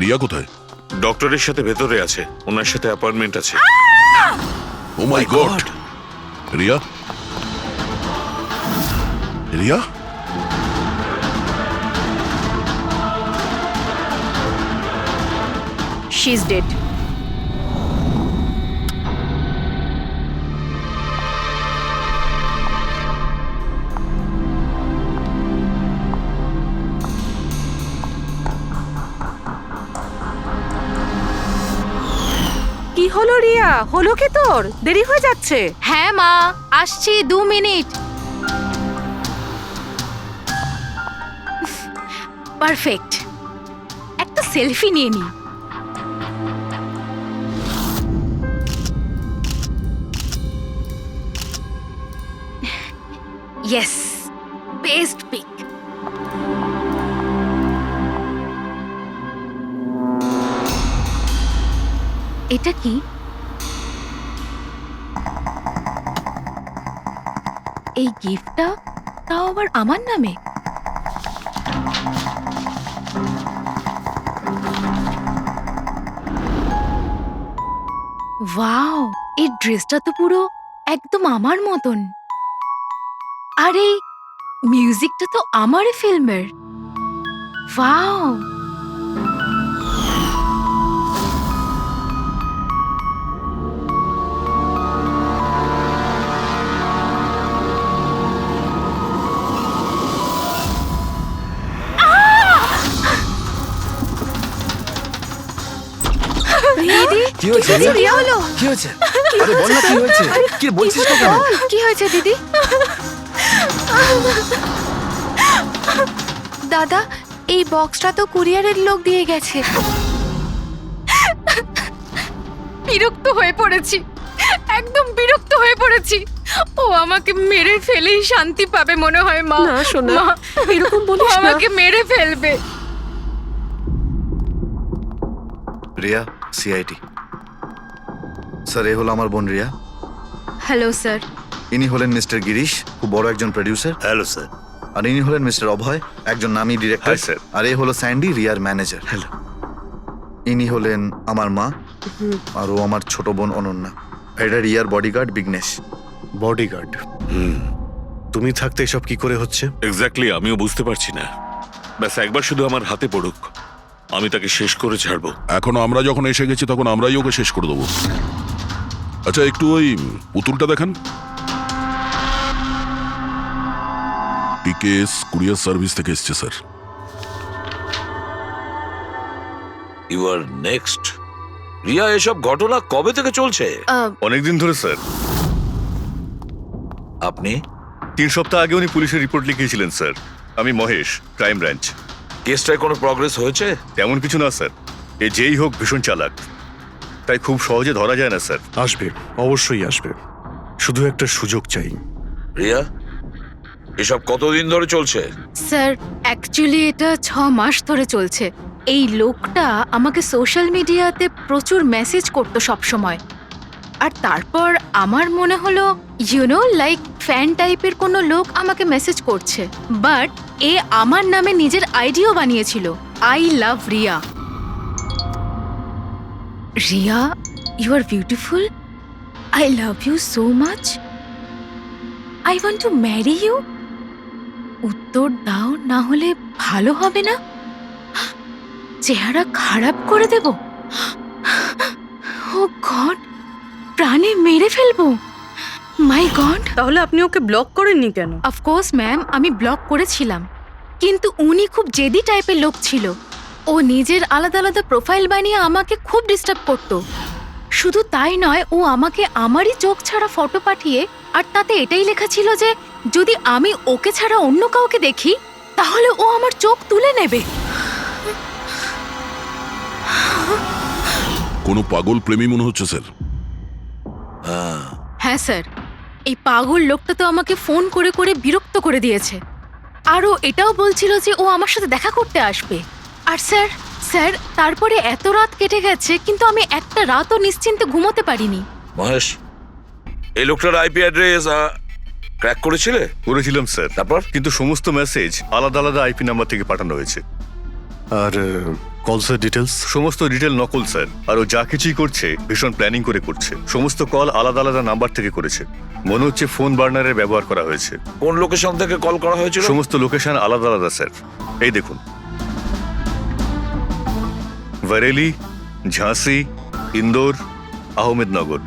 রিয়া কোথায়? ডক্টরের সাথে ভেতরে আছে, ওনার সাথে অ্যাপয়েন্টমেন্ট আছে। Oh my God! Riya, Riya, she is dead. কি হলো রিয়া? হলো কি তোর? দেরি হয়ে যাচ্ছে। হ্যাঁ মা, আসছি 2 মিনিট। পারফেক্ট, একটা সেলফি নিয়ে নি। Yes, best pic. এটা কি? এই গিফটটা তাও আবার আমার নামে। ওয়াও, এই ড্রেসটা তো পুরো একদম আমার মতন। আর এই মিউজিকটা তো আমারই ফিল্মের। ওয়াও, দিদি কি হয়েছে রিয়া? রিয়া হলো। কি হয়েছে? আরে বল না কি হয়েছে? কি বলছিস না কেন? কি হয়েছে দিদি? দাদা, এই বক্সটা তো কুরিয়ারের লোক দিয়ে গেছে। বিরক্ত হয়ে পড়েছি, একদম বিরক্ত হয়ে পড়েছি। ও আমাকে মেরে ফেলেই শান্তি পাবে মনে হয় মা। না সোনা, মা, এরকম ও বলিস না। আমাকে মেরে ফেলবে। রিয়া, সিআইটি। স্যার, এ হলো আমার বোন রিয়া। Hello sir. ইনি হলেন মিস্টার গিরিশ, খুব বড় একজন প্রডিউসার। Hello sir. আর ইনি হলেন মিস্টার অভয়, একজন নামী ডিরেক্টর। Hi, sir. আর এ হলো স্যান্ডি, রিয়ার ম্যানেজার। হ্যালো। ইনি হলেন আমার মা, আর ও আমার ছোট বোন অনন্যা। এটা রিয়ার বডিগার্ড বিঘ্নেশ। বডিগার্ড। তুমি থাকতে এসব কি করে হচ্ছে? এক্স্যাক্টলি, আমিও বুঝতে পারছি না। ব্যাস একবার শুধু আমার হাতে পড়ুক, আমি তাকে শেষ করে ছাড়বো। এখনো আমরা যখন এসে গেছি তখন আমরাই ওকে শেষ করে দেবো। আচ্ছা, একটু ওই পুতুলটা দেখান। টিকেএস কুরিয়ার সার্ভিস থেকে এসছে sir. You are next. Riya, এসব ঘটনা কবে থেকে চলছে? অনেকদিন ধরে স্যার। আপনি 3 সপ্তাহ আগে উনি পুলিশের রিপোর্ট লিখিয়েছিলেন স্যার। আমি মহেশ, ক্রাইম ব্রাঞ্চ। কেসটায় কোনো প্রগ্রেস হয়েছে? তেমন কিছু না স্যার। এ যেই হোক ভীষণ চালাক, তাই খুব সহজে ধরা যায় না স্যার। আসবে, অবশ্যই আসবে, শুধু একটা সুযোগ চাই। রিয়া, এসব কতদিন ধরে চলছে? স্যার, অ্যাকচুয়ালি এটা 6 মাস ধরে চলছে। এই লোকটা আমাকে সোশ্যাল মিডিয়াতে প্রচুর মেসেজ করতো সব সময়। আর তারপর আমার মনে হলো লাইক ফ্যান টাইপের কোনো লোক আমাকে মেসেজ করছে। বাট এ আমার নামে নিজের আইডিও বানিয়েছিল, I love Riya. Riya, you are beautiful, I love you so much, I want to marry you. উত্তর দাও, না হলে ভালো হবে না। চেহারা খারাপ করে দেব। ও গড, প্রাণে মেরে ফেলবো। মাই গড। তাহলে আপনি ওকে ব্লক করেননি কেন? অফকোর্স ম্যাম, আমি ব্লক করেছিলাম, কিন্তু উনি খুব জেদি টাইপের লোক ছিল। ও নিজের আলাদা আলাদা প্রোফাইল বানিয়ে আমাকে খুব ডিস্টার্ব করতো। শুধু তাই নয়, ও আমাকে আমারই চোখ ছাড়া ফটো পাঠিয়ে, আর তাতে এটাই লেখা ছিল যে যদি আমি ওকে ছাড়া অন্য কাউকে দেখি তাহলে ও আমার চোখ তুলে নেবে। কোনো পাগল প্রেমী মনে হচ্ছে স্যার। হ্যাঁ স্যার, এই পাগল লোকটা তো আমাকে ফোন করে করে বিরক্ত করে দিয়েছে। আর ও এটাও বলছিল যে ও আমার সাথে দেখা করতে আসবে। আর স্যার স্যার তারপরে এত রাত কেটে গেছে, কিন্তু আমি একটা রাতও নিশ্চিন্তে ঘুমোতে পারিনি। মহেশ, এই লোকটার আইপি অ্যাড্রেস ক্র্যাক করেছিলে? করেছিলাম স্যার, তারপর? কিন্তু সমস্ত মেসেজ আলাদা আলাদা আইপি নাম্বার থেকে পাঠানো হয়েছে। আর কলসের ডিটেলস? সমস্ত ডিটেল নকল স্যার, আর ও যা কিছুই করছে ভীষণ প্ল্যানিং করে করছে। সমস্ত কল আলাদা আলাদা নাম্বার থেকে করেছে। মনে হচ্ছে ফোন বার্নারের ব্যবহার করা হয়েছে। কোন লোকেশন থেকে কল করা হয়েছিল? সমস্ত লোকেশন আলাদা আলাদা স্যার। এই দেখুন, বরেলি, ঝাঁসি, ইন্দোর, আহমেদনগর।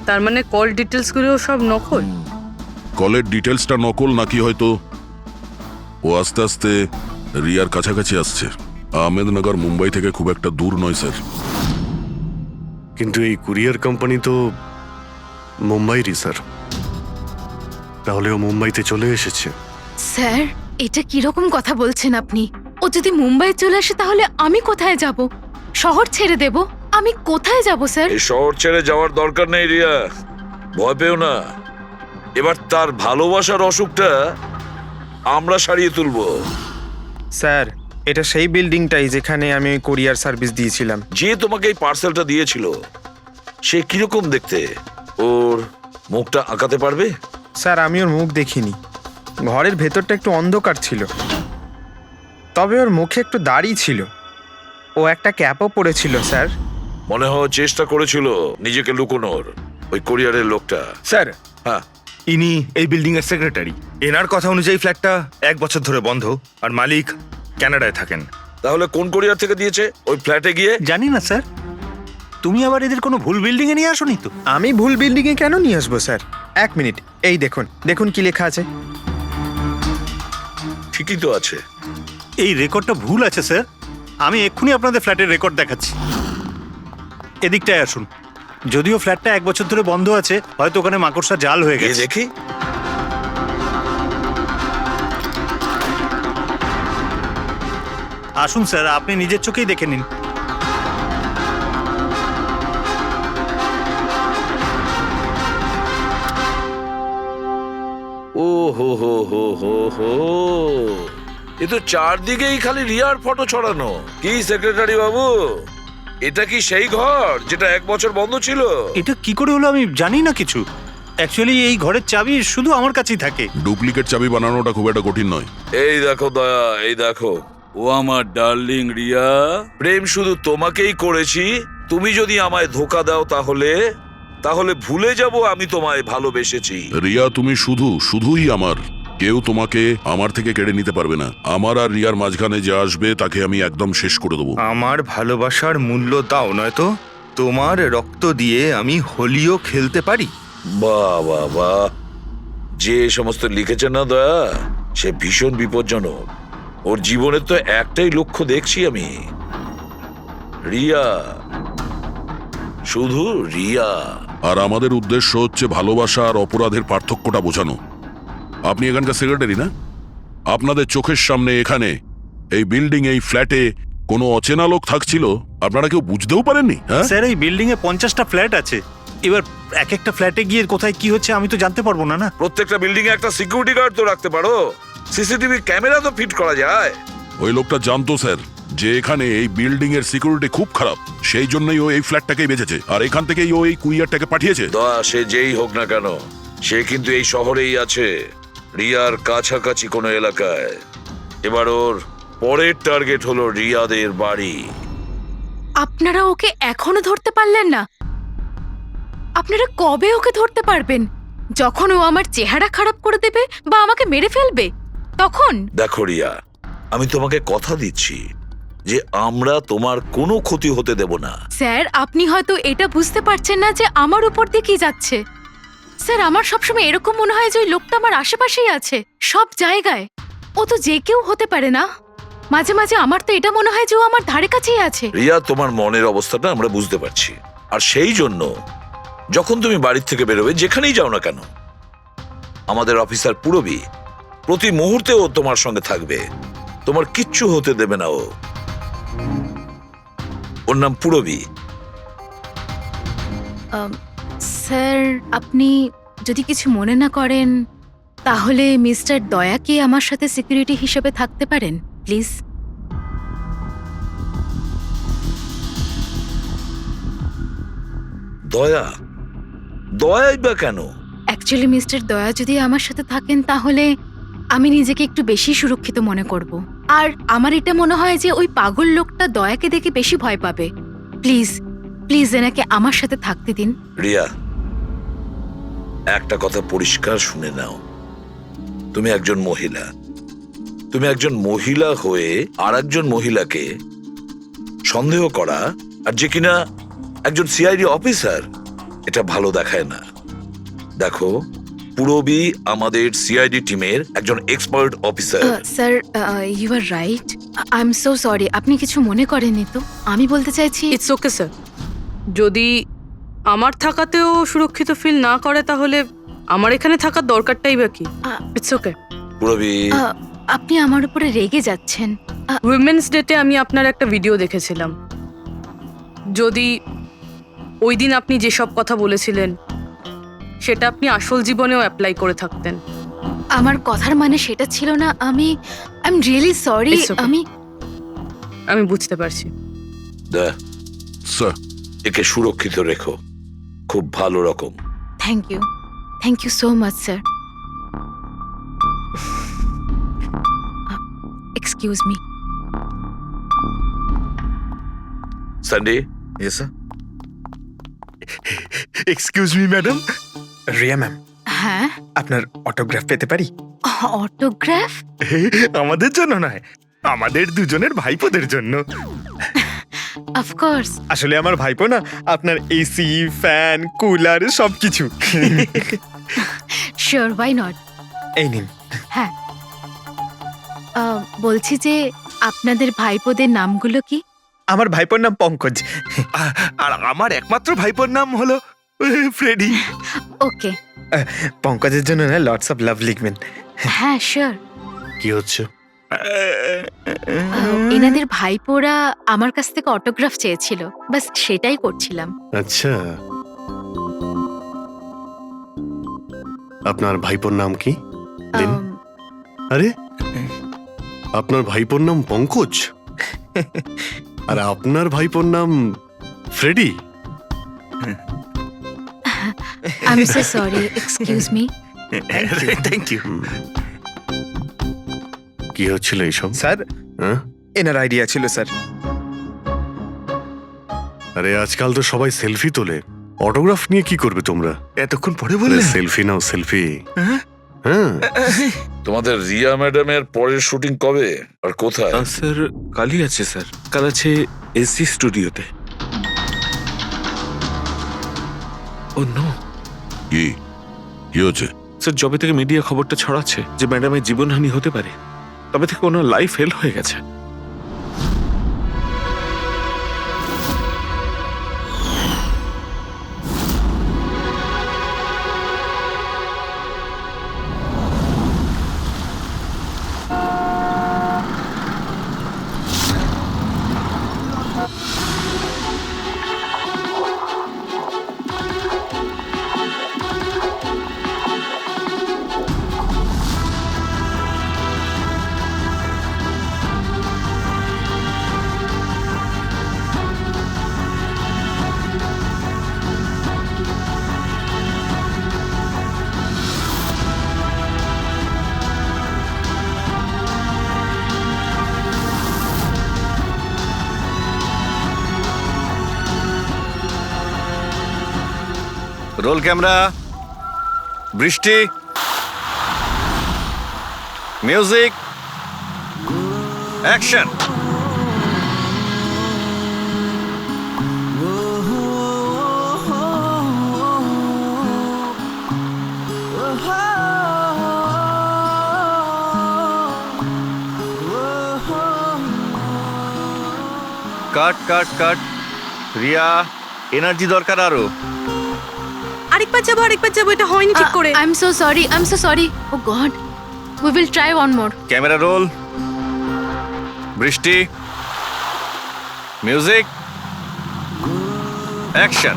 তার মানে কল ডিটেলস গুলো সব নকল। কলের ডিটেলসটা নকল নাকি হয়তো ও আস্তে আস্তে রিয়ার কাছাকাছি আসছে। আহমেদনগর মুম্বাই থেকে খুব একটা দূর নয় স্যার। কিন্তু এই কুরিয়ার কোম্পানি তো মুম্বাইরই স্যার। তাহলে ও মুম্বাইতে চলে এসেছে। স্যার, এটা কিরকম কথা বলছেন আপনি? ও যদি মুম্বাই চলে আসে তাহলে আমি কোথায় যাব? শহর ছেড়ে দেব? আমি কোথায় যাব স্যার? এই শহর ছেড়ে যাওয়ার দরকার নেই রিয়া, ভয় পেও না। এবার তার ভালোবাসার অসুখটা আমরা সারিয়ে তুলবো। স্যার, এটা সেই বিল্ডিংটাই যেখানে আমি কোরিয়ার সার্ভিস দিয়েছিলাম। যে তোমাকে এই পার্সেলটা দিয়েছিল সে কিরকম দেখতে? ওর মুখটা আঁকাতে পারবে? স্যার, আমি ওর মুখ দেখিনি। ঘরের ভেতরটা একটু অন্ধকার ছিল, তবে ওর মুখে একটু দাড়ি ছিল। ও একটা ক্যাপও পরেছিল স্যার। মনে হয় চেষ্টা করেছিল নিজেকে লুকোনোর, ওই কোরিয়ারের লোকটা। স্যার, হ্যাঁ, ইনি এই বিল্ডিং এর সেক্রেটারি। এনার কথা অনুযায়ী ফ্ল্যাটটা 1 বছর ধরে বন্ধ, আর মালিক কানাডায় থাকেন। তাহলে কোন কোরিয়ার থেকে দিয়েছে? ওই ফ্ল্যাটে গিয়ে? জানি না স্যার। তুমি আবার এদের কোনো ভুল বিল্ডিং এ নিয়ে আসোনি তো? আমি ভুল বিল্ডিংয়ে কেন নিয়ে আসবো স্যার? 1 মিনিট, এই দেখুন দেখুন কি লেখা আছে। ঠিকই তো আছে। এই রেকর্ডটা ভুল আছে স্যার। আমি এক্ষুনি আপনাদের ফ্ল্যাটের রেকর্ড দেখাচ্ছি। এদিকটায় আসুন। যদিও ফ্ল্যাটটা 1 বছর ধরে বন্ধ আছে, হয়তো ওখানে মাকড়সা জাল হয়ে এই গেছে। দেখি। আসুন স্যার, আপনি নিজের চোখেই দেখে নিন। ও হো হো হো হো হো, এ তো চারদিকেই খালি রিয়ার ফটো ছড়ানো। কি সেক্রেটারি বাবু, এটা কি সেই ঘর যেটা 1 বছর বন্ধ ছিল? এটা কি করে হলো আমি জানি না কিছু। অ্যাকচুয়ালি এই ঘরের চাবি শুধু আমার কাছেই থাকে। ডুপ্লিকেট চাবি বানানোটা খুব একটা কঠিন নয়। এই দেখো দয়া, এই দেখো। ও আমার ডার্লিং রিয়া, প্রেম শুধু তোমাকেই করেছি। তুমি যদি আমায় ধোকা দাও তাহলে তাহলে ভুলে যাব আমি তোমায় ভালোবেসেছি। রিয়া, তুমি শুধুই আমার। কেউ তোমাকে আমার থেকে কেড়ে নিতে পারবে না। আমার আর রিয়ার মাঝখানে যে আসবে তাকে আমি একদম শেষ করে দেবো। আমার ভালোবাসার মূল্য দাও, নয়তো তোমার রক্ত দিয়ে আমি হোলিও খেলতে পারি। বাহ বাহ বাহ, যে সমস্ত লিখেছে না দয়া, সে ভীষণ বিপজ্জনক। ওর জীবনের তো একটাই লক্ষ্য দেখছি আমি, রিয়া, শুধু রিয়া। আর আমাদের উদ্দেশ্য হচ্ছে ভালোবাসা আর অপরাধের পার্থক্যটা বোঝানো। আপনি এখানকার সেক্রেটারি না? আপনাদের চোখের সামনে এখানে এই বিল্ডিং, এই ফ্ল্যাটে কোনো অচেনা লোক থাকছিল, আপনারা কেউ বুঝতেও পারেননি? হ্যাঁ স্যার, এই বিল্ডিং এ 50টা ফ্ল্যাট আছে। এবার এক একটা ফ্ল্যাটে গিয়ে কোথায় কি হচ্ছে আমি তো জানতে পারবো না। না, প্রত্যেকটা বিল্ডিং এ একটা সিকিউরিটি গার্ড তো রাখতে পারো। সিসিটিভি ক্যামেরা তো ফিট করা যায়। ওই লোকটা জানতো স্যার যে এখানে এই বিল্ডিং এর সিকিউরিটি খুব খারাপ, সেই জন্যই ও এই ফ্ল্যাটটাকেই বেঁচেছে, আর এখান থেকেই ও এই কুরিয়ারটাকে পাঠিয়েছে। দয়া, সে যেই হোক না কেন, সে কিন্তু এই শহরেই আছে, রিয়ার কাছাকাছি কোনো এলাকায়। এবার ওর পরের টার্গেট হলো রিয়াদের বাড়ি। আপনারা ওকে এখনো ধরতে পারলেন না? আপনারা কবে ওকে ধরতে পারবেন? যখন ও আমার চেহারা খারাপ করে দেবে বা আমাকে মেরে ফেলবে তখন? দেখো রিয়া, আমি তোমাকে কথা দিচ্ছি যে আমরা তোমার কোনো ক্ষতি হতে দেব না। স্যার, আপনি হয়তো এটা বুঝতে পারছেন না যে আমার উপর দিয়ে কি যাচ্ছে। স্যার, আমার সবসময় এরকম মনে হয় যে ওই লোকটা আমার আশেপাশেই আছে, সব জায়গায়। ও তো যে কেউ হতে পারে না? মাঝে মাঝে আমার তো এটা মনে হয় যে ও আমার ধারে কাছেই আছে। রিয়া, তোমার মনের অবস্থাটা আমরা বুঝতে পারছি, আর সেই জন্য যখন তুমি বাড়ির থেকে বেরোবে, যেখানেই যাও না কেন, আমাদের অফিসার পুরবী প্রতি মুহূর্তে ও তোমার সঙ্গে থাকবে। তোমার কিচ্ছু হতে দেবে না ও। ওর নাম পুরবী। স্যার, আপনি যদি কিছু মনে না করেন তাহলে মিস্টার দয়াকে আমার সাথে সিকিউরিটি হিসেবে থাকতে পারেন প্লিজ। দয়া? দয়াই বা কেন? অ্যাকচুয়ালি মিস্টার দয়া যদি আমার সাথে থাকেন তাহলে আমি নিজেকে একটু বেশি সুরক্ষিত মনে করব। আর আমার এটা মনে হয় যে ওই পাগল লোকটা দয়াকে দেখে বেশি ভয় পাবে। প্লিজ প্লিজ এনাকে আমার সাথে থাকতে দিন। রিয়া, একটা কথা পরিষ্কার শুনে নাও, তুমি একজন মহিলা, তুমি একজন মহিলা হয়ে আর একজন মহিলাকে সন্দেহ করা, আর যে কিনা একজন সিআইডি অফিসার, এটা ভালো দেখায় না। দেখো, পুরবী আমাদের সিআইডি টিমের একজন expert officer. Sir, you are right. I am so sorry. আপনি কিছু মনে করেননি তো? আমি বলতে চাইছি ইটস ওকে স্যার। যদি আমার থাকাতেও সুরক্ষিত ফিল না করে তাহলে আমার এখানে থাকার দরকারটাই বা কি? It's okay. পুরবী, আপনি আমার উপরে রেগে যাচ্ছেন। উইমেন্স ডেতে আমি আপনার একটা ভিডিও দেখেছিলাম। যদি ওই দিন আপনি যেসব কথা বলেছিলেন সেটা আপনি আসল জীবনেও অ্যাপ্লাই করে থাকতেন। আমার কথার মানে সেটা ছিল না। I am really sorry. It's okay. আমি বুঝতে পারছি। স্যার, একে সুরক্ষিত রেখো, খুব ভালো রকম। Thank you so much sir. Excuse me. Sunday, yes sir. Excuse me madam, Riya ma'am, হ্যাঁ, আপনার অটোগ্রাফ পেতে পারি? অটোগ্রাফ? আমাদের জন্য নয়, আমাদের দুজনের ভাইপোদের জন্য। অফকোর্স। আসলে আমার ভাইপো না আপনার এসি, ফ্যান, কুলার সবকিছু। Sure, why not. এই নিন। হ্যাঁ, বলছি যে আপনাদের ভাইপোদের নামগুলো কি? আমার ভাইপোর নাম পঙ্কজ। আর আমার একমাত্র ভাইপোর নাম হলো ফ্রেডি। ওকে। পঙ্কজের জন্য না লটস অফ লাভ লিখবেন। হ্যাঁ, শিওর। কি হচ্ছে? এনাদের ভাইপোরা আমার কাছ থেকে অটোগ্রাফ চেয়েছিল, বাস সেটাই করছিলাম। আচ্ছা, আপনার ভাইপোর নাম কি? দিন। আরে, আপনার ভাইপোর নাম পঙ্কজ আর আপনার ভাইপোর নাম Freddy? I am so sorry, excuse me. Thank you. কি হচ্ছিল এইসব? স্যার, হ্যাঁ? এনার আইডিয়া ছিল স্যার। আরে আজকাল তো সবাই সেলফি তোলে, অটোগ্রাফ নিয়ে কি করবে তোমরা? এতক্ষণ পরে বললে? সেলফি নাও, সেলফি। হ্যাঁ? হ্যাঁ, তোমাদের রিয়া ম্যাডামের পরের শুটিং কবে আর কোথায়? স্যার, কালই আছে স্যার, কাল আছে এসি স্টুডিওতে। ও নো কি কি হচ্ছে? স্যার, যবে থেকে মিডিয়া খবরটা ছড়াচ্ছে যে ম্যাডামের জীবনহানি হতে পারে, তবে থেকে ওনার লাইফ ফেল হয়ে গেছে। রোল ক্যামেরা, বৃষ্টি, music, action. Cut cut cut. Riya, energy দরকার আরো। আরেকবার যাবো, এটা হয়নি ঠিক করে। I am so sorry. Oh God, we will try one more. Camera roll, বৃষ্টি, মিউজিক, অ্যাকশন।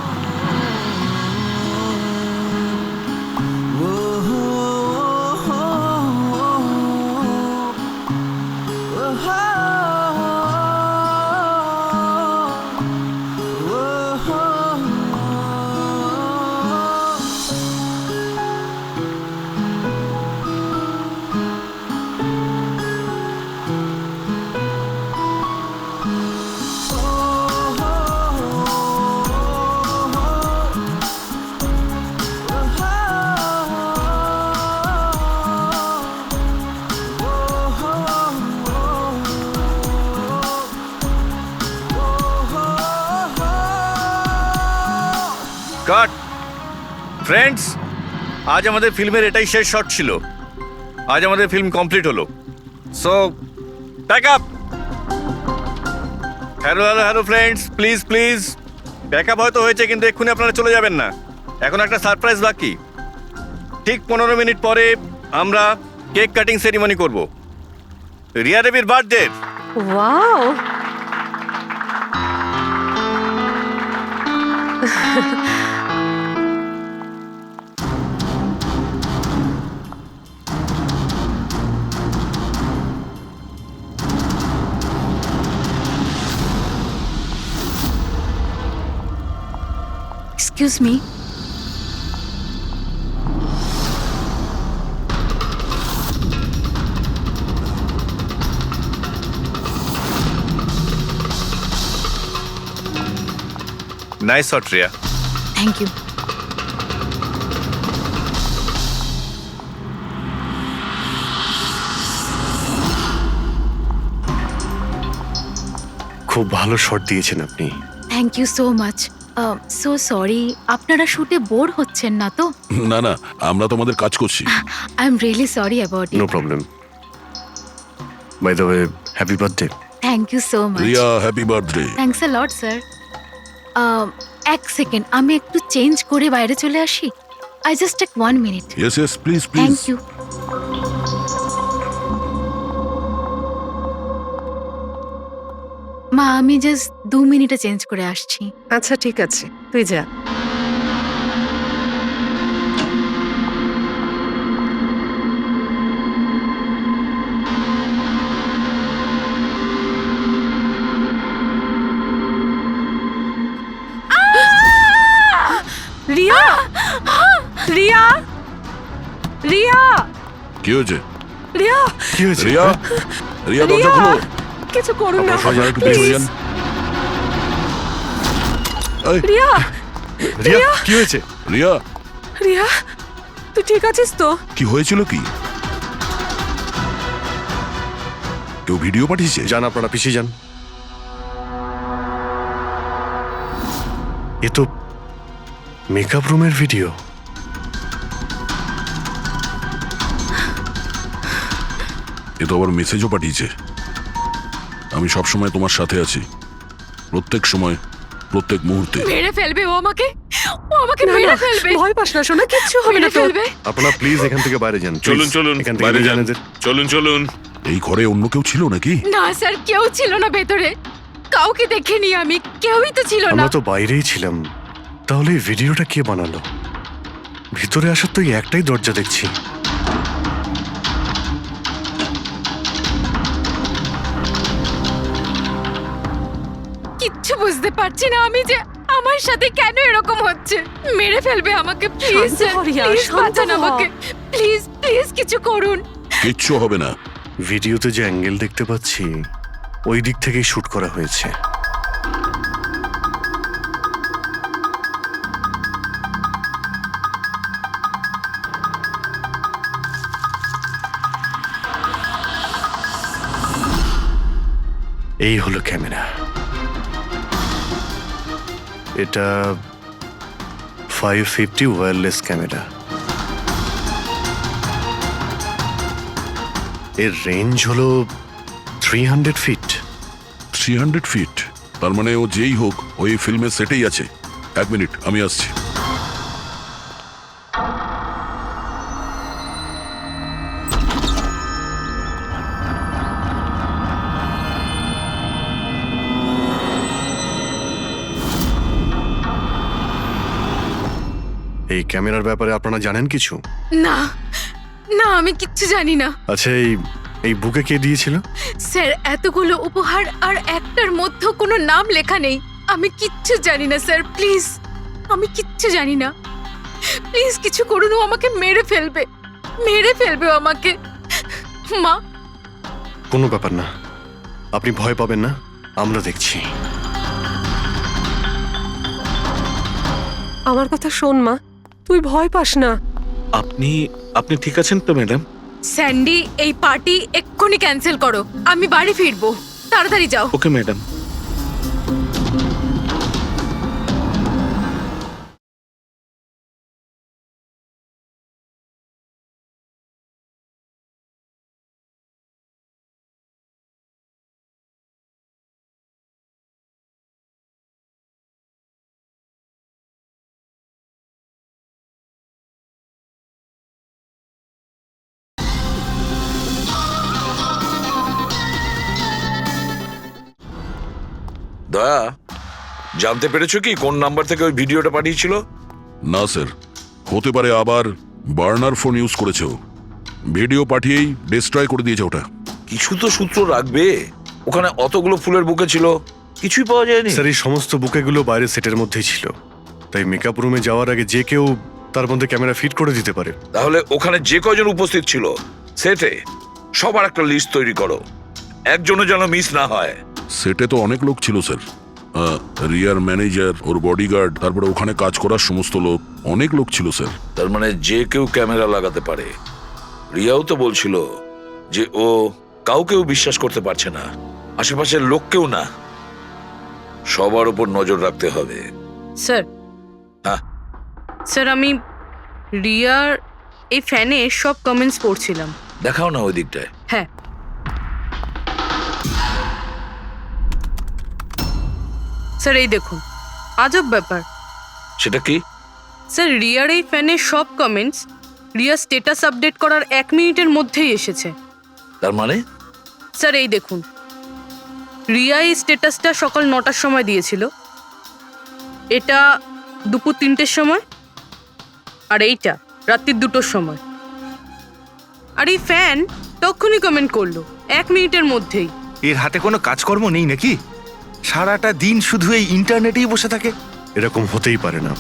কাট ফ্রেন্ডস, আজ আমাদের ফিল্মের এটাই শেষ শট ছিল। আজ আমাদের ফিল্ম কমপ্লিট হলো। So pack up. Hello hello hello friends, please please pack up হয়তো হয়েছে, কিন্তু এক্ষুনি আপনারা চলে যাবেন না। এখন একটা সারপ্রাইজ বাকি। ঠিক 15 মিনিট পরে আমরা কেক কাটিং সেরিমনি করব রিয়া দেবীর birthday. Wow, excuse me, nice shot Riya. Thank you. খুব ভালো শট দিয়েছেন আপনি। Thank you so much. So sorry, আপনারা শুটে বোর হচ্ছেন না তো? না না, আমরা তোমাদের কাজ করছি। I am really sorry about no it. Problem. By the way, happy birthday. Thank you so much. Riya, happy birthday. Thanks a lot sir. এক সেকেন্ড, আমি একটু চেঞ্জ করে বাইরে চলে আসি। I just take 1 minute. Yes yes, please please. Thank you. মা, আমি just 2 মিনিটে চেঞ্জ করে আসছি। আচ্ছা ঠিক আছে, তুই যা। রিয়া, রিয়া, রিয়া, কি হয়েছে? রিয়া, কি হয়েছে? রিয়া, রিয়া দরজা খুলো। কিছু করুন না, আপনারা সবাই একটু বেরিয়ে যান। এই, রিয়া, রিয়া, কি হয়েছে? রিয়া, রিয়া, তুই ঠিক আছিস তো? কি হয়েছিল কি? কেউ ভিডিও পাঠিয়েছে? যান, আপনারা পিছিয়ে যান। এ তো মেকআপ রুমের ভিডিও। এ তো আবার মেসেজও পাঠিয়েছে। আমি সব সময় তোমার সাথে আছি, প্রত্যেক সময়, প্রত্যেক মুহূর্তে। মেরে ফেলবে ও আমাকে, ও আমাকে মেরে ফেলবে। ভয় পাস না সোনা, কিচ্ছু হবে না মেরে তোর। ফেলবে। আপনারা প্লিজ এখান থেকে বাইরে যান। please। চলুন চলুন, এখান থেকে বাইরে বেরিয়ে যান। যান এদের। চলুন চলুন। এই ঘরে অন্য কেউ ছিল নাকি? না স্যার, কেউ ছিল না ভেতরে। কাউকে দেখিনি আমি, কেউই তো ছিল না। আমরা তো বাইরেই ছিলাম। তাহলে এই ভিডিওটা কে বানালো? ভিতরে আসার তো এই একটাই দরজা দেখছি। কিচ্ছু বুঝতে পারছি না আমি যে আমার সাথে কেন এরকম হচ্ছে। মেরে ফেলবে আমাকে, প্লিজ শান্ত হ রিয়া, প্লিজ শান্ত বাঁচান হ। আমাকে, প্লিজ প্লিজ কিছু করুন। কিচ্ছু হবে না। ভিডিওতে যে অ্যাঙ্গেল দেখতে পাচ্ছি, ওই দিক থেকেই শুট করা হয়েছে। এই হলো ক্যামেরা। এটা 550 ওয়্যারলেস ক্যামেরা। এর রেঞ্জ হলো 300 ফিট। 300 ফিট? তার মানে ও যেই হোক, ওই ফিল্মের সেটেই আছে। 1 মিনিট, আমি আসছি। এই ক্যামেরার ব্যাপারে আপনারা জানেন কিছু? না না, আমি কিচ্ছু জানি না আচ্ছা, এই বুকে কে দিয়েছিল? স্যার। এতগুলো উপহার আর একটার মধ্যে কোনো নাম লেখা নেই। আমি কিচ্ছু জানি না স্যার, প্লিজ। আমি কিচ্ছু জানি না, প্লিজ কিছু করুন। ও আমাকে মেরে ফেলবে, মেরে ফেলবে ও আমাকে। মা, কোনো ব্যাপার না, আপনি ভয় পাবেন না, আমরা দেখছি। আমার কথা শোন মা, তুই ভয় পাস না। আপনি আপনি ঠিক আছেন তো ম্যাডাম? স্যান্ডি, এই পার্টি এক্ষুনি ক্যান্সেল করো। আমি বাড়ি ফিরবো, তাড়াতাড়ি যাও। Okay madam. দয়া, জানতে পেরেছো কি কোন নাম্বার থেকে ওই ভিডিওটা পাঠিয়েছিল? না স্যার, হতে পারে আবার বার্নার ফোন ইউজ করেছে ও। ভিডিও পাঠিয়েই ডিস্ট্রয় করে দিয়েছে ওটা। কিছু তো সূত্র রাখবে। ওখানে অতগুলো ফুলের বুকে ছিল, কিছুই পাওয়া যায়নি। স্যার এই সমস্ত বুকেগুলো বাইরের সেটের মধ্যেই ছিল, তাই মেকআপ রুমে যাওয়ার আগে যে কেউ তার মধ্যে ক্যামেরা ফিট করে দিতে পারে। তাহলে ওখানে যে কয়জন উপস্থিত ছিল সেটে সবার একটা লিস্ট তৈরি করো, একজনও যেন মিস না হয়। সেটে তো অনেক লোক ছিল স্যার, রিয়ার ম্যানেজার, ওর বডিগার্ড, তারপরে ওখানে কাজ করার সমস্ত লোক, অনেক লোক ছিল স্যার। তার মানে যে কেউ ক্যামেরা লাগাতে পারে। রিয়াও তো বলছিল যে ও কাউকেও বিশ্বাস করতে পারছে না, আশেপাশের লোককেও না, সবার উপর নজর রাখতে হবে। স্যার, হ্যাঁ স্যার আমি রিয়ার এই ফ্যানে সব কমেন্টস পড়ছিলাম। দেখাও না ওই দিকটায়। হ্যাঁ স্যার, এই দেখুন, আজব ব্যাপার। সেটা কি? স্যার, রিয়ার এই ফ্যানের সব কমেন্টস রিয়ার স্ট্যাটাস আপডেট করার 1 মিনিটের মধ্যেই এসেছে। তার মানে? স্যার এই দেখুন, রিয়া এই স্ট্যাটাসটা সকাল 9টার সময় দিয়েছিল, এটা দুপুর 3টের সময়, আর এইটা রাত্রি 2টোর সময়। আর এই ফ্যান তখনই কমেন্ট করলো 1 মিনিটের মধ্যেই। এর হাতে কোনো কাজকর্ম নেই নাকি? সারাটা দিন শুধু এই ইন্টারনেটেই বসে থাকে। এরকম হতেই পারে না।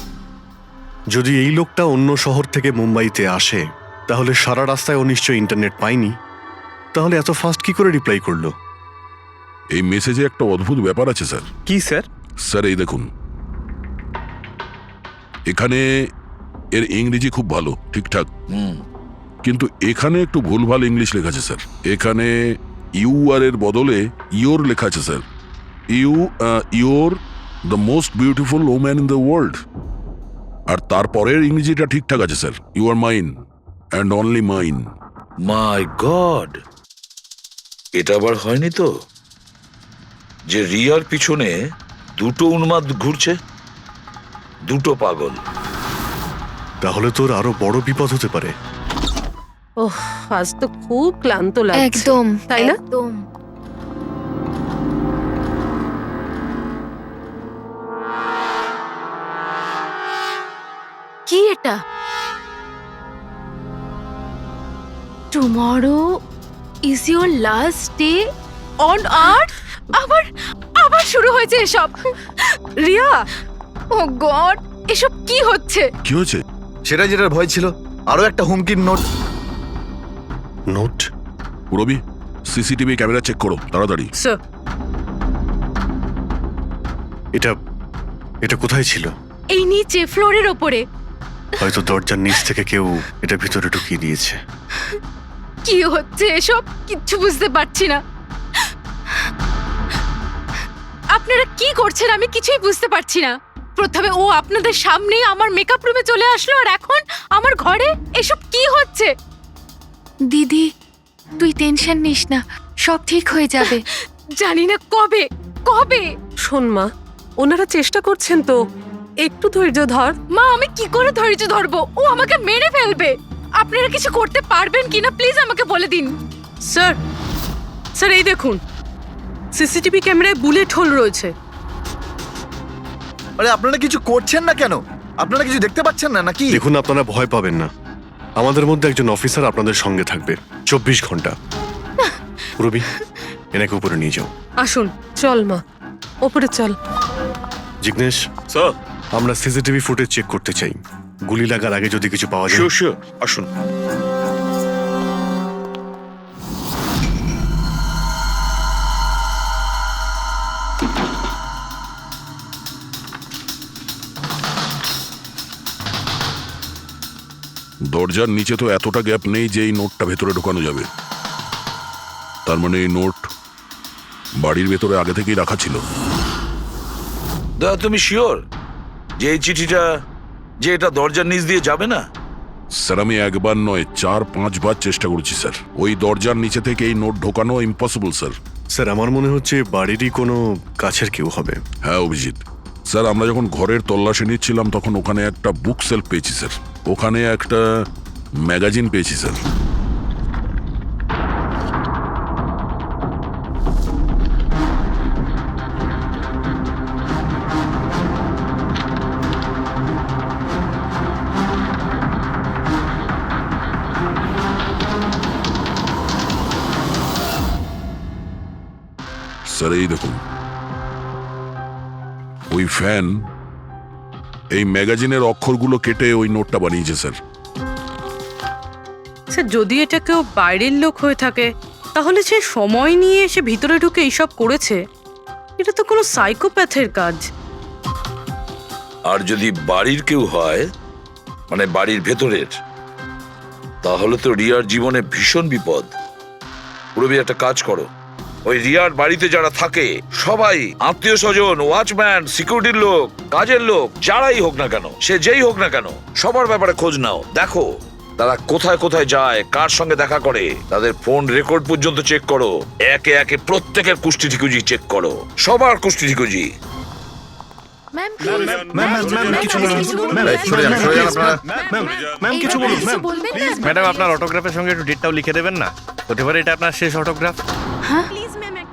যদি এই লোকটা অন্য শহর থেকে মুম্বাইতে আসে, তাহলে সারা রাস্তায় ও নিশ্চয়ই ইন্টারনেট পায়নি। তাহলে এত ফাস্ট কি করে রিপ্লাই করলো? এই মেসেজে একটা অদ্ভুত ব্যাপার আছে স্যার। কি স্যার? স্যার এই দেখুন, এখানে এর ইংরেজি খুব ভালো, ঠিকঠাক, কিন্তু এখানে একটু ভুলভাল ইংলিশ লেখা আছে স্যার। এখানে ইউ আর এর বদলে ইয়োর লেখা আছে sir. Your the most beautiful woman in the world. আর তারপরের ইংরেজিটা ঠিকঠাক আছে sir, you are mine and only mine. My God, এটা আবার হয়নি তো যে রিয়ার পিছনে দুটো উন্মাদ ঘুরছে, দুটো পাগল। তাহলে তোর আরো বড় বিপদ হতে পারে। ওহ, আজ তো খুব ক্লান্ত লাগছে। একদম, তাই না? একদম। কি এটা? Tomorrow is your last day on earth? আবার আবার শুরু হয়েছে এসব। রিয়া, ও গড, এসব কি হচ্ছে? কি হয়েছে? সেটা যেটার ভয় ছিল, আরো একটা হুমকির note. Note? Purabi, CCTV camera check করো তাড়াতাড়ি। স্যার, এটা এটা কোথায় ছিল? এই নিচে ফ্লোরের ওপরে। হয়তো দরজার নিচ থেকে কেউ এটা ভিতরে ঢুকিয়ে দিয়েছে। কি হচ্ছে এসব? কিচ্ছু বুঝতে পারছি না। আপনারা কি করছেন আমি কিছুই বুঝতে পারছি না। প্রথমে ও আপনাদের সামনেই আমার মেকআপ রুমে চলে আসলো, আর এখন আমার ঘরে এসব কি হচ্ছে? দিদি, তুই টেনশন নিস না, সব ঠিক হয়ে যাবে। জানি না কবে কবে। শোন মা, ওনারা চেষ্টা করছেন তো, একটু ধৈর্য ধর। মা, আমি কি করে ধৈর্য ধরবো? ও আমাকে মেরে ফেলবে। আপনারা কিছু করতে পারবেন কিনা প্লিজ আমাকে বলে দিন। স্যার, স্যার এই দেখুন, সিসিটিভি ক্যামেরায় বুলেট হোল রয়েছে। আরে আপনারা কিছু করছেন না কেন? আপনারা কিছু দেখতে পাচ্ছেন না নাকি? দেখুন, আপনারা ভয় পাবেন না। আমাদের মধ্যে একজন অফিসার আপনাদের সঙ্গে থাকবে 24 ঘন্টা। রবি, এনাকে উপরে নিয়ে যাও। আসুন। চল মা, ওপরে চল। জিগ্নেশ, স্যার, আমরা সিসিটিভি ফুটেজ চেক করতে চাই। গুলি লাগার আগে যদি কিছু পাওয়া যায়। শিওর শিওর, আসুন। দরজার নিচে তো এতটা গ্যাপ নেই যে এই নোটটা ভেতরে ঢোকানো যাবে। তার মানে এই নোট বাড়ির ভেতরে আগে থেকেই রাখা ছিল। দাদা, তুমি শিওর যে এই চিঠিটা যে এটা দরজার নিচ দিয়ে যাবে না? স্যার, আমি একবার নয় 4-5 বার চেষ্টা করেছি স্যার। ওই দরজার নিচে থেকে এই নোট ঢোকানো ইম্পসিবল স্যার। স্যার, আমার মনে হচ্ছে বাড়িরই কোনো কাছের কেউ হবে। হ্যাঁ অভিজিৎ স্যার, আমরা যখন ঘরের তল্লাশি নিচ্ছিলাম তখন ওখানে একটা বুক সেলফ পেয়েছি স্যার, ওখানে একটা ম্যাগাজিন পেয়েছি স্যার। স্যার এই দেখুন, ওই ফ্যান এই ম্যাগাজিনের অক্ষরগুলো কেটে ওই নোটটা বানিয়েছে স্যার। স্যার যদি এটা কেউ বাইরের লোক হয়ে থাকে তাহলে সে সময় নিয়ে এসে ভিতরে ঢুকে এইসব করেছে, এটা তো কোনো সাইকোপ্যাথের কাজ। আর যদি বাড়ির কেউ হয়, মানে বাড়ির ভেতরের, তাহলে তো রিয়ার জীবনে ভীষণ বিপদ। পুরবি একটা কাজ করো, ওই রিয়ার বাড়িতে যারা থাকে সবাই আত্মীয় স্বজন, ওয়াচম্যান, সিকিউরিটির লোক, কাজের লোক, যারাই হোক না কেন, সে যেই হোক না কেন, সবার ব্যাপারে খোঁজ নাও। দেখো তারা কোথায় কোথায় যায়, কার সঙ্গে দেখা করে, তাদের ফোন রেকর্ড পর্যন্ত চেক করো। একে একে প্রত্যেকের কুষ্টি ঠিকুজি চেক করো, সবার কুষ্টি ঠিকুজি। ম্যাম কিছু বলুন ম্যাম। বলবেন না? ম্যাডাম আপনার অটোগ্রাফের সঙ্গে একটু ডেটটাও লিখে দেবেন না? হতে পারে এটা আপনার শেষ অটোগ্রাফ।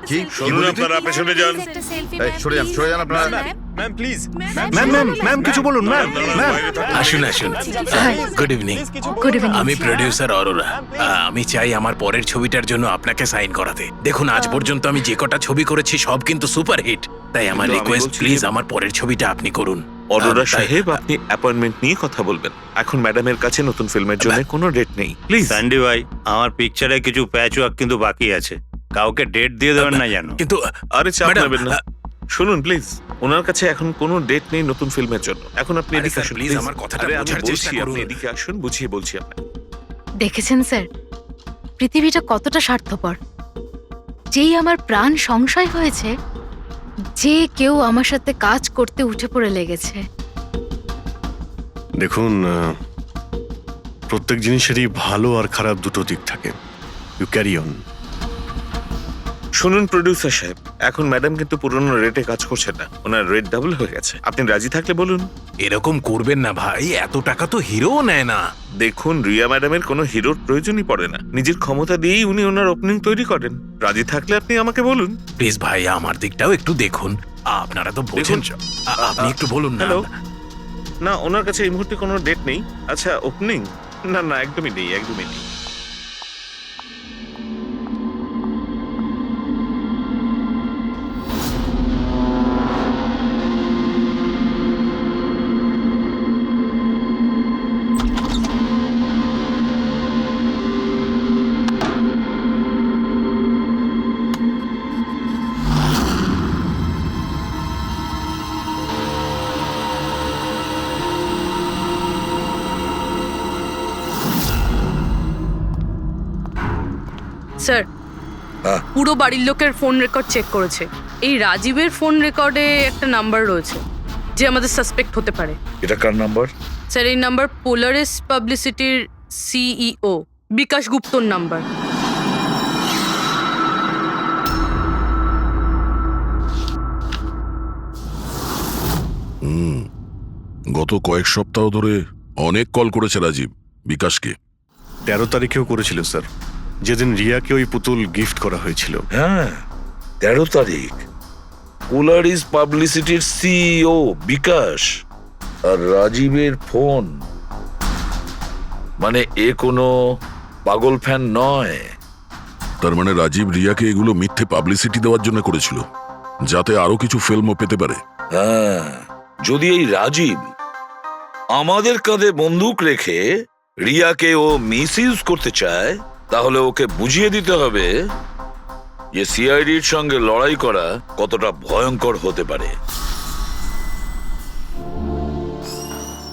কি শুনুন, আপনারা পেছনে যান। সরে যান আপনারা। Ma'am please. ম্যাম কিছু বলুন ম্যাম। আসুন আসুন। Good evening. Good evening. আমি প্রডিউসার অরোরা। আমি চাই আমার পরের ছবিটার জন্য আপনাকে সাইন করাতে। দেখুন আজ পর্যন্ত আমি যে কটা ছবি করেছি সব কিন্তু সুপারহিট, তাই আমার কিন্তু আমি রিকোয়েস্ট বলছি প্লিজ যে- আমার পরের ছবিটা আপনি করুন। অরোরা তাই- সাহেব, আপনি অ্যাপয়েন্টমেন্ট নিয়ে কথা বলবেন। এখন ম্যাডামের কাছে নতুন ফিল্মের জন্য কোনো ডেট নেই, প্লিজ। স্যান্ডি ভাই, আমার পিকচারে কিছু প্যাচ ওয়ার্ক কিন্তু বাকি আছে, কাউকে ডেট দিয়ে দেবেন না জানো। কিন্তু আরে চাপ ম্যাডাম, নেবেন না। শুনুন প্লিজ, ওনার কাছে এখন কোনো ডেট নেই নতুন ফিল্মের জন্য। এখন আপনি আরে এদিকে স্যার, আসুন প্লিজ, আমার কথাটা আরে আমি বোঝার চেষ্টা বলছি, আপনি করুন। এদিকে আসুন, বুঝিয়ে বলছি আপনাকে। দেখেছেন স্যার, পৃথিবীটা কতটা স্বার্থপর। যেই আমার প্রাণ সংশয় হয়েছে, যে কেউ আমার সাথে কাজ করতে উঠে পড়ে লেগেছে। দেখুন, প্রত্যেক জিনিসেরই ভালো আর খারাপ দুটো দিক থাকে। You carry on. শুনুন প্রডিউসার সাহেব, এখন ম্যাডাম কিন্তু পুরনো রেটে কাজ করছে না, ওনার রেট ডাবল হয়ে গেছে। আপনি রাজি থাকলে বলুন। এরকম করবেন না ভাই, এত টাকা তো হিরোও নেয় না। দেখুন, রিয়া ম্যাডামের কোনো হিরোর প্রয়োজনই পড়ে না, নিজের ক্ষমতা দিয়েই উনি ওনার ওপেনিং তৈরি করেন। রাজি থাকলে আপনি আমাকে বলুন। প্লিজ ভাই, আমার দিকটাও একটু দেখুন। আপনারা তো বোঝেন। দেখুন, আপনি একটু বলুন না। হ্যালো, না ওনার কাছে এই মুহূর্তে কোনো ডেট নেই। আচ্ছা, ওপেনিং? না না, একদমই নেই, একদমই নেই। স্যার, হ্যাঁ। পুরো বাড়ির লোকের ফোন রেকর্ড চেক করেছে। এই রাজীবের ফোন রেকর্ডে একটা নাম্বার রয়েছে যে আমাদের সাসপেক্ট হতে পারে। এটা কার নাম্বার? স্যার এই নাম্বার পোলারিস পাবলিসিটির সিইও বিকাশ গুপ্তর নাম্বার। গত কয়েক সপ্তাহ ধরে অনেক কল করেছে রাজীব বিকাশকে। 13 তারিখেও করেছিল স্যার, যেদিন রিয়াকে ওই পুতুল গিফট করা হয়েছিল। হ্যাঁ, 13 তারিখ। পোলারিস পাবলিসিটির সিইও বিকাশ আর রাজীবের ফোন, মানে এ কোনো পাগল ফ্যান নয়। তার মানে রাজীব রিয়াকে এগুলো মিথ্যে পাবলিসিটি দেওয়ার জন্য করেছিল, যাতে আরো কিছু ফিল্মও পেতে পারে। হ্যাঁ, যদি এই রাজীব আমাদের কাঁধে বন্দুক রেখে রিয়াকে ও মিসইউজ করতে চায়, তাহলে ওকে বুঝিয়ে দিতে হবে যে সিআইডির সঙ্গে লড়াই করা কতটা ভয়ঙ্কর হতে পারে।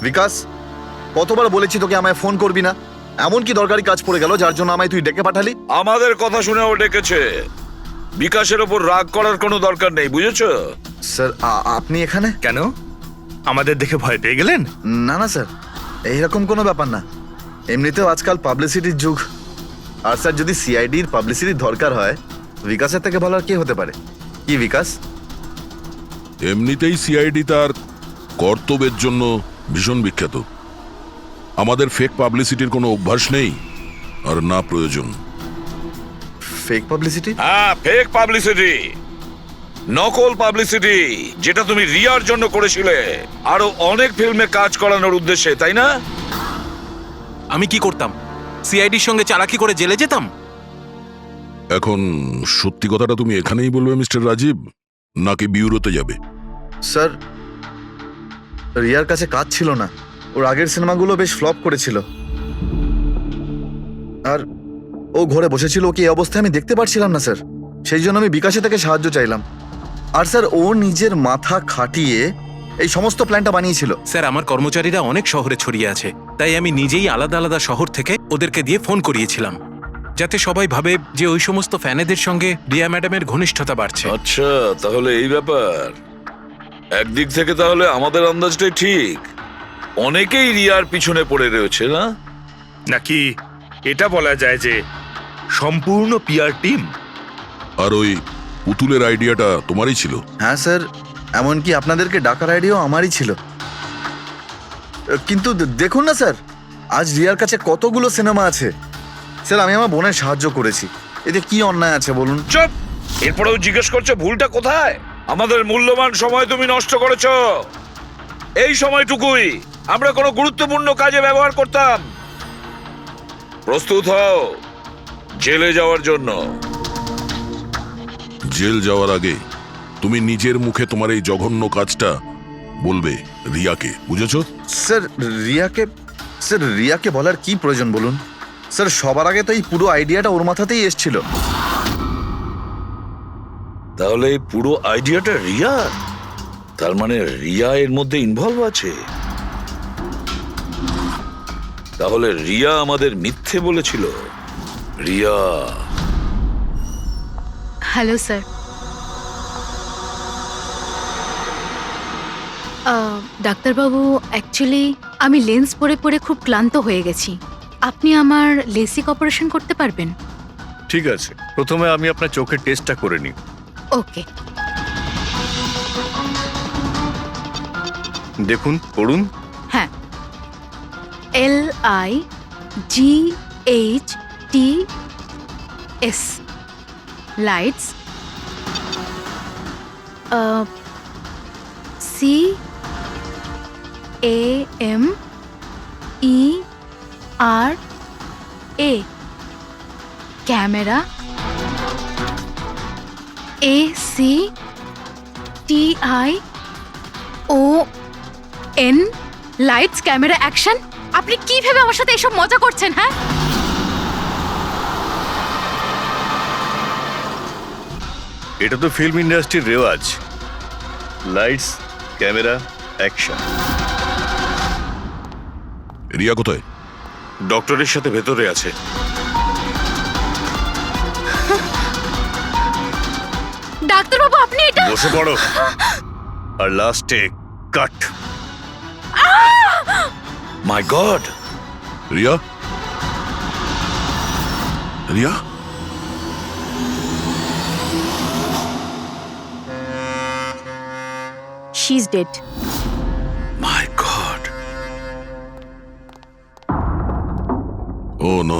বিকাশ, কতবার বলেছি তোকে আমায় ফোন করবি না? এমন কি দরকারি কাজ পড়ে গেল যার জন্য আমায় তুই ডেকে পাঠালি? আমাদের কথা শুনে ও ডেকেছে। বিকাশের ওপর রাগ করার কোনো দরকার নেই, বুঝেছো? স্যার, আপনি এখানে কেন, আমাদের দেখে ভয় পেয়ে গেলেন? না না স্যার, এইরকম কোনো ব্যাপার না। এমনিতেও আজকাল পাবলিসিটির যুগ। আর স্যার, যদি সিআইডির পাবলিসিটির দরকার হয়, বিকাশের থেকে ভালো আর কি হতে পারে? কি বিকাশ? এমনিতেই সিআইডি তার কর্তব্যের জন্য ভীষণ বিখ্যাত। আমাদের ফেক পাবলিসিটির কোনো অভ্যাস নেই, আর না প্রয়োজন। Fake publicity? হ্যাঁ, ফেক পাবলিসিটি, নকল পাবলিসিটি, যেটা তুমি রিয়ার জন্য করেছিলে আরো অনেক ফিল্মে কাজ করানোর উদ্দেশ্যে, তাই না? আমি কি করতাম? সিআইডির সঙ্গে চালাকি করে জেলে যেতাম? এখন সত্যি কথাটা তুমি এখানেই বলবে মিস্টার রাজীব, নাকি বিউরোতে যাবে? স্যার, রিয়ার কাছে কাজ ছিল না। ওর আগের সিনেমাগুলো বেশ ফ্লপ করেছিল, আর ও ঘরে বসেছিল। ওকে এই অবস্থায় আমি দেখতে পারছিলাম না স্যার, সেই জন্য আমি বিকাশে থেকে সাহায্য চাইলাম। আর স্যার, ও নিজের মাথা খাটিয়ে এই সমস্ত প্ল্যানটা বানিয়েছিল। স্যার, আমার কর্মচারীরা অনেক শহরে ছড়িয়ে আছে, তাই আমি নিজেই আলাদা আলাদা শহর থেকে ওদেরকে দিয়ে ফোন করিয়েছিলাম, যাতে সবাই ভাবে যে ওই সমস্ত ফ্যানেদের সঙ্গে রিয়া ম্যাডামের ঘনিষ্ঠতা বাড়ছে। আচ্ছা, তাহলে এই ব্যাপার। একদিক থেকে তাহলে আমাদের আন্দাজটাই ঠিক, অনেকেই রিয়ার পিছনে পড়ে রয়েছে না? নাকি এটা বলা যায় যে সম্পূর্ণ পিআর টিম? আর ওই পুতুলের আইডিয়াটা তোমারই ছিল? হ্যাঁ স্যার, এমনকি আপনাদেরকে ডাকার আইডিয়াও আমারই ছিল। কিন্তু দেখুন না স্যার, আজ রিয়ার কাছে কতগুলো সিনেমা আছে। স্যার, আমি আমার বোনের সাহায্য করেছি, এতে কি অন্যায় আছে বলুন? চুপ! এরপরেও জিজ্ঞেস করছো ভুলটা কোথায়? আমাদের মূল্যবান সময় তুমি নষ্ট করেছো। এই সময়টুকুই আমরা কোনো গুরুত্বপূর্ণ কাজে ব্যবহার করতাম। প্রস্তুত হও জেলে যাওয়ার জন্য। জেল যাওয়ার আগে তুমি নিজের মুখে তোমার এই জঘন্য কাজটা বলবে রিয়াকে, বুঝেছো? স্যার, রিয়াকে বলার কি প্রয়োজন বলুন? স্যার, সবার আগে তো এই পুরো আইডিয়াটা ওর মাথাতেই এসেছিল। তাহলে এই পুরো আইডিয়াটা রিয়ার? তার মানে রিয়া এর মধ্যে ইনভলভ আছে। তাহলে রিয়া আমাদের মিথ্যে বলেছিল। রিয়া। Hello sir. ডাক্তারবাবু, অ্যাকচুয়ালি আমি লেন্স পরে পরে খুব ক্লান্ত হয়ে গেছি। আপনি আমার লেসিক অপারেশন করতে পারবেন? ঠিক আছে, প্রথমে আমি আপনার চোখের টেস্টটা করে নিই। ওকে। দেখুন, পড়ুন। হ্যাঁ, LIGHTS lights, CAMERA camera, ACTION lights, camera, action. আপনি কি ভেবে আমার সাথে এসব মজা করছেন? হ্যাঁ, এটা তো ফিল্ম ইন্ডাস্ট্রির রেওয়াজ, লাইটস, ক্যামেরা, অ্যাকশন। রিয়া কোথায়? ডক্টরের সাথে ভেতরে আছে। ডাক্তারবাবু, আপনি এটা বসে পড়ো। আর লাস্টে cut. My God! Riya? Riya? She is dead. My God! Oh no.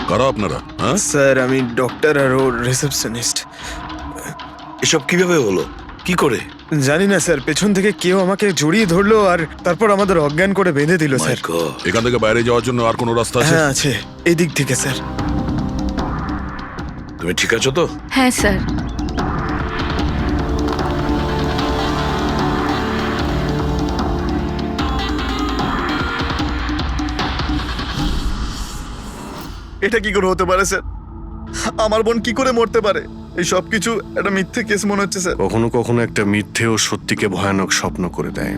কারা আপনারা? হ্যাঁ স্যার, আমি ডক্টর আর ওর রিসেপশনিস্ট। এসব কিভাবে হলো? কি করে? জানি না স্যার, পেছন থেকে কেউ আমাকে জড়িয়ে ধরলো আর তারপর আমাদের অজ্ঞান করে বেঁধে দিল মাই স্যার। গড! এখান থেকে বাইরে যাওয়ার জন্য আর কোনো রাস্তা আছে? হ্যাঁ আছে, এদিক থেকে স্যার। তুমি ঠিক আছো তো? হ্যাঁ স্যার। এটা কি করে হতে পারে স্যার? আমার বোন কি করে মরতে পারে? এই সব কিছু একটা মিথ্যে কেস মনে হচ্ছে স্যার। কখনো কখনো একটা মিথ্যে ও সত্যিকে ভয়ানক স্বপ্ন করে দেয়।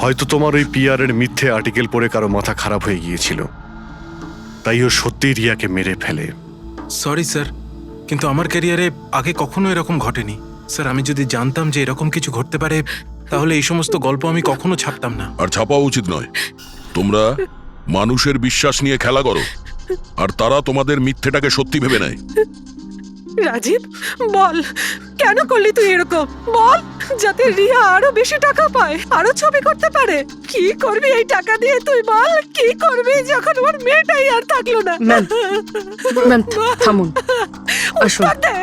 হয়তো তোমার ওই পিআর এর মিথ্যে আর্টিকেল পড়ে কারো মাথা খারাপ হয়ে গিয়েছিল, তাই ও সত্যি রিয়াকে মেরে ফেলে। সরি স্যার, কিন্তু আমার ক্যারিয়ারে আগে কখনো এরকম ঘটেনি। স্যার, আমি যদি জানতাম যে এরকম কিছু ঘটতে পারে, তাহলে এই সমস্ত গল্প আমি কখনো ছাপতাম না। আর ছাপাও উচিত নয়। তোমরা মানুষের বিশ্বাস নিয়ে খেলা করো, আর তারা তোমাদের মিথ্যেটাকে সত্যি ভেবে নেয়। রাজীব, বল কেন করলি তুই এরকম? বল, যাতে রিয়া আরো বেশি টাকা পায়, আরো ছবি করতে পারে। কি করবি এই টাকা দিয়ে তুই? বল, কি করবি যখন ওর মেয়েটাই আর থাকলো না? ম্যাম, থামুন, আসুন। উত্তর দে।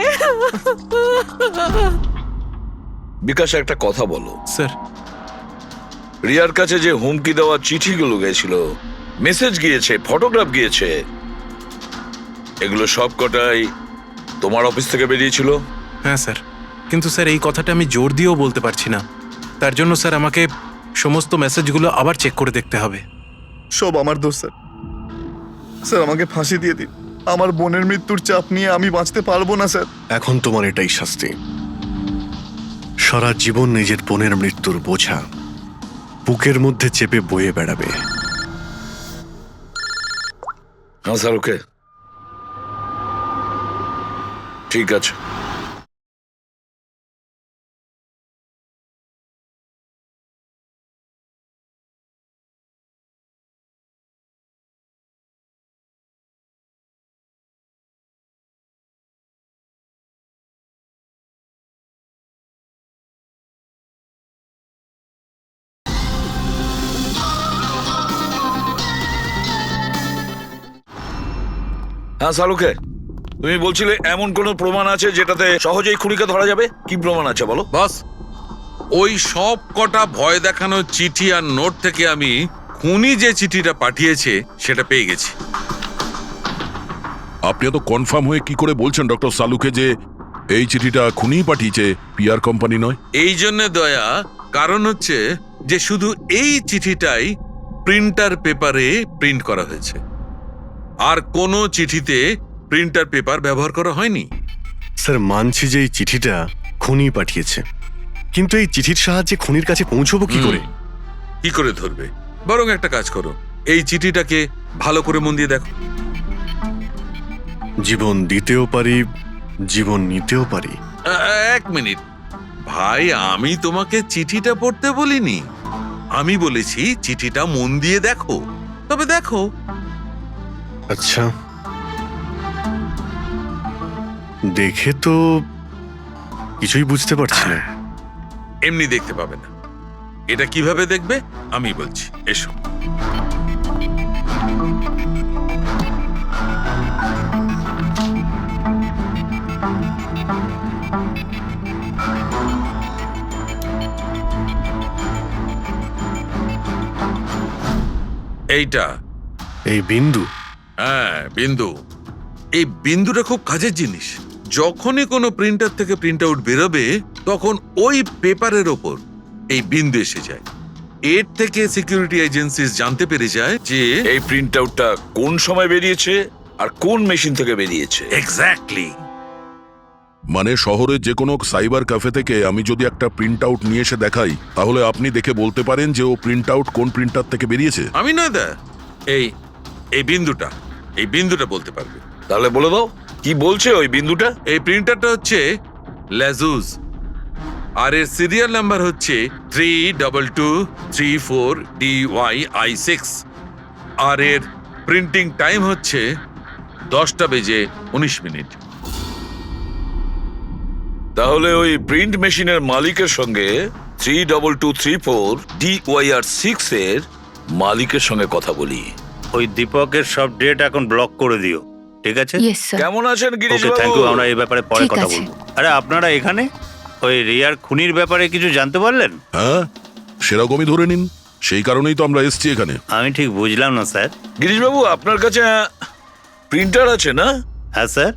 বিকাশ, একটা কথা বলো। স্যার, রিয়ার কাছে যে হুমকি দেওয়া চিঠিগুলো গেছিল, মেসেজ গিয়েছে, ফটোগ্রাফ গিয়েছে, এগুলো সব কটাই তোমার অফিস থেকে বেরিয়েছিল? হ্যাঁ স্যার, কিন্তু স্যার এই কথাটা আমি জোর দিয়েও বলতে পারছি না। তার জন্য স্যার আমাকে সমস্ত মেসেজগুলো আবার চেক করে দেখতে হবে। সব আমার দোষ স্যার। স্যার আমাকে ফাঁসি দিয়ে দিন। আমার বোনের মৃত্যুর চাপ নিয়ে আমি বাঁচতে পারবো না স্যার। এখন তোমার এটাই শাস্তি। সারা জীবন নিজের বোনের মৃত্যুর বোঝা বুকের মধ্যে চেপে বয়ে বেড়াবে। হ্যাঁ স্যার, ওকে, ঠিক আছে। হ্যাঁ শালুকে, তুমি বলছিলে এমন কোন প্রমাণ আছে যেটাতে সহজেই খুনিকে ধরা যাবে? কি প্রমাণ আছে বলো? বাস ওই সব কটা ভয় দেখানো চিঠি আর নোট থেকে আমি খুনি যে চিঠিটা পাঠিয়েছে সেটা পেয়ে গেছি। আপনি তো কনফার্ম হয়ে কি করে বলছেন ডক্টর সালুকে যে এই চিঠিটা খুনি পাঠিয়েছে, পিআর কোম্পানি নয়? এই জন্য দয়া, কারণ হচ্ছে যে শুধু এই চিঠিটাই প্রিন্টার পেপারে প্রিন্ট করা হয়েছে, আর কোনো চিঠিতে প্রিন্টার পেপার ব্যবহার করা হয়নি। স্যার মানছি যে এই চিঠিটা খুনি পাঠিয়েছে, কিন্তু এই চিঠির সাহায্যে খুনির কাছে পৌঁছবো কি করে? কি করে ধরবে? বরং একটা কাজ করো, এই চিঠিটাকে ভালো করে মন দিয়ে দেখো। জীবন দিতেও পারি, জীবন নিতেও পারি। এক মিনিট ভাই, আমি তোমাকে চিঠিটা পড়তে বলিনি, আমি বলেছি চিঠিটা মন দিয়ে দেখো। তবে দেখো। আচ্ছা, দেখে তো কিছুই বুঝতে পারছি না। এমনি দেখতে পাবে না, এটা কিভাবে দেখবে আমি বলছি, এসো। এইটা এই বিন্দু? হ্যাঁ, বিন্দু। এই বিন্দুটা খুব কাজের জিনিস। যখনই কোনো প্রিন্টার থেকে প্রিন্ট আউট বেরোবে তখন ওই পেপারের ওপর এই বিন্দু এসে যায়। এর থেকে সিকিউরিটি এজেন্সিস জানতে পেরে যায় যে এই প্রিন্ট আউটটা কোন সময় বেরিয়েছে আর কোন মেশিন থেকে বেরিয়েছে। এক্স্যাক্টলি। মানে শহরের যে কোনো সাইবার ক্যাফে থেকে আমি যদি একটা প্রিন্ট আউট নিয়ে এসে দেখাই, তাহলে আপনি দেখে বলতে পারেন যে ও প্রিন্ট আউট কোন প্রিন্টার থেকে বেরিয়েছে? আমি না দা, এই এই বিন্দুটা বলতে পারবে। তাহলে বলে দাও কি বলছে ওই বিন্দুটা? এই প্রিন্টারটা হচ্ছে লেজুস, আর এর সিরিয়াল নাম্বার হচ্ছে 32234DYI6, আর এর প্রিন্টিং টাইম হচ্ছে 10:19। তাহলে ওই প্রিন্ট মেশিনের মালিকের সঙ্গে 32234DYR6 এর মালিকের সঙ্গে কথা বলি। ওই দীপকের সব ডেট এখন ব্লক করে দিও, ঠিক আছে? Yes sir. কেমন আছেন গিরিশ ওকে, থ্যাংক বাবু? ইউ। আমরা এই ব্যাপারে পরে ঠিক কথা আছে। বলবো। আরে আপনারা এখানে ওই রিয়ার খুনির ব্যাপারে কিছু জানতে পারলেন? হ্যাঁ, সেরকমই ধরে নিন, সেই কারণেই তো আমরা এসেছি এখানে। আমি ঠিক বুঝলাম না স্যার। গিরিশ বাবু, আপনার কাছে প্রিন্টার আছে না? হ্যাঁ স্যার,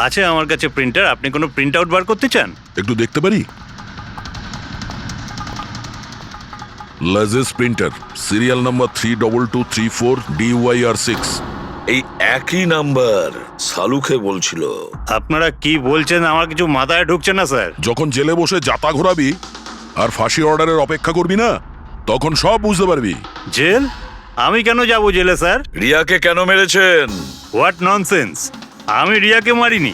আছে আমার কাছে প্রিন্টার। আপনি কোনো প্রিন্ট আউট বার করতে চান? একটু দেখতে পারি? লেজেস প্রিন্টার, সিরিয়াল নাম্বার 32234DYR6। এই একই নাম্বার সালুকে বলছিল। আপনারা কি বলছেন আমার কিছু মাথায় ঢুকছে না স্যার। যখন জেলে বসে জাতা ঘোরাবি আর ফাঁসি অর্ডারের অপেক্ষা করবি না, তখন সব বুঝতে পারবি। জেল? আমি কেন যাব জেলে স্যার? রিয়াকে কেন মেরেছেন? What nonsense! আমি রিয়াকে মারিনি।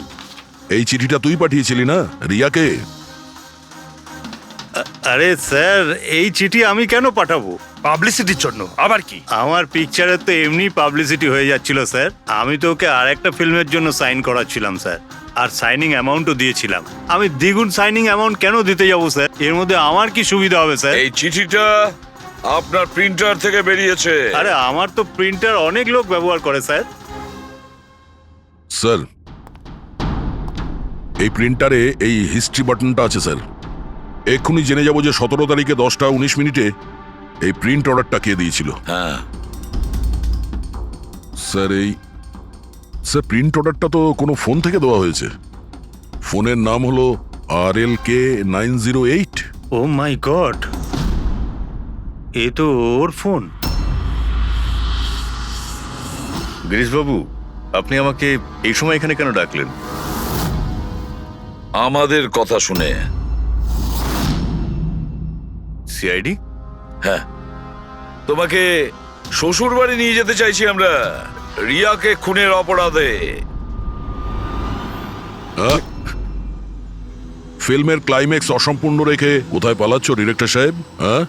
এই চিঠিটা তুই পাঠিয়েছিলি না রিয়াকে? আরে স্যার, এই চিঠি আমি কেন পাঠাবো? পাবলিসিটির জন্য আবার কি? আমার পিকচারের তো এমনি পাবলিসিটি হয়ে যাচ্ছিল স্যার। আমি তো ওকে আর একটা ফিল্মের জন্য সাইন করাচ্ছিলাম স্যার, আর সাইনিং অ্যামাউন্টও দিয়েছিলাম। আমি দ্বিগুণ সাইনিং অ্যামাউন্ট কেন দিতে যাবো স্যার? এর মধ্যে আমার কি সুবিধা হবে স্যার? এই চিঠিটা আপনার প্রিন্টার থেকে বেরিয়েছে। আরে আমার তো প্রিন্টার অনেক লোক ব্যবহার করে স্যার। স্যার, এই প্রিন্টারে এই হিস্ট্রি বাটনটা আছে স্যার। এক্ষুনি জেনে যাব যে 17 তারিখে 10টা 19 মিনিটে এই প্রিন্ট অর্ডারটা কে দিয়েছিল? হ্যাঁ, স্যার প্রিন্ট অর্ডারটা তো কোনো ফোন থেকে দেওয়া হয়েছে। ফোনের নাম হলো RLK908। ও মাই গড, এ তো ওর ফোন। গিরিশবাবু, আপনি আমাকে এই সময় এখানে কেন ডাকলেন? আমাদের কথা শুনে। সিআইডি? হ্যাঁ, তোমাকে শ্বশুর বাড়ি নিয়ে যেতে চাইছি আমরা, রিয়াকে খুনের অপরাধে। হ্যাঁ? ফিল্মের ক্লাইম্যাক্স অসম্পূর্ণ রেখে কোথায় পালাচ্ছ ডিরেক্টর সাহেব? হ্যাঁ,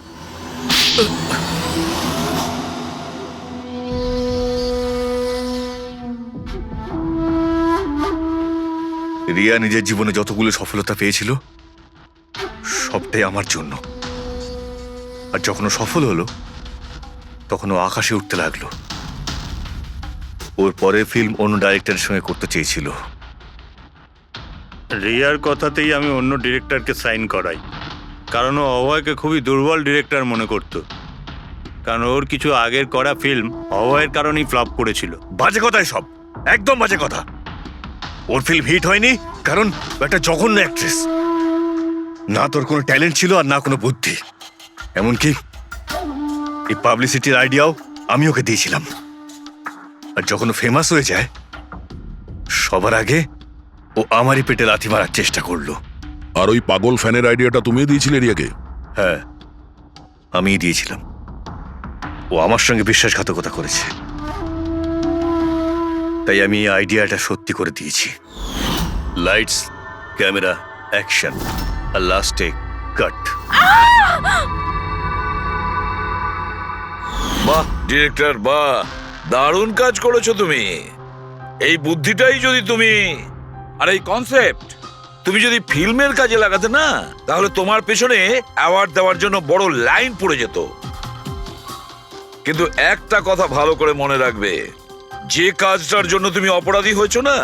রিয়া নিজের জীবনে যতগুলো সফলতা পেয়েছিল সবটাই আমার জন্য। আর যখন ও সফল হলো তখন ও আকাশে উঠতে লাগলো। ওর পরের ফিল্ম অন্য ডাইরেক্টরের সঙ্গে করতে চেয়েছিল। রিয়ার কথাতেই আমি অন্য ডিরেক্টরকে সাইন করাই, কারণ ও অভয়কে খুবই দুর্বল ডিরেক্টর মনে করত। কারণ ওর কিছু আগের করা ফিল্ম অভয়ের কারণেই ফ্লপ করেছিল। বাজে কথাই সব, একদম বাজে কথা। ওর ফিল্ম হিট হয়নি কারণ ও একটা জঘন্য অ্যাক্ট্রেস। না তোর কোনো ট্যালেন্ট ছিল আর না কোনো বুদ্ধি। এমনকি এই পাবলিসিটির আইডিয়াও আমি ওকে দিয়েছিলাম। আর যখন ও ফেমাস হয়ে যায় সবার আগে ও আমারই পেটে লাথি মারার চেষ্টা করলো। আর ওই পাগল ফ্যানের আইডিয়াটা তুমিই দিয়েছিলে রিয়াকে? হ্যাঁ, আমিই দিয়েছিলাম। ও আমার সঙ্গে বিশ্বাসঘাতকতা করেছে, তাই আমি এই আইডিয়াটা সত্যি করে দিয়েছি। লাইটস, ক্যামেরা, অ্যাকশন, আর লাস্টে কাট। বাহ ডিরেক্টর, বাহ, দারুণ কাজ করেছো তুমি। এই বুদ্ধিটাই যদি তুমি আর এই কনসেপ্ট তুমি যদি ফিল্মের কাজে লাগাতে না, তাহলে তোমার পেছনে অ্যাওয়ার্ড দেওয়ার জন্য বড় লাইন পড়ে যেত। কিন্তু একটা কথা ভালো করে মনে রাখবে, যে কাজটার জন্য তুমি অপরাধী হয়েছো না,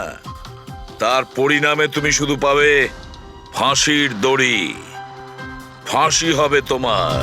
তার পরিণামে তুমি শুধু পাবে ফাঁসির দড়ি। ফাঁসি হবে তোমার।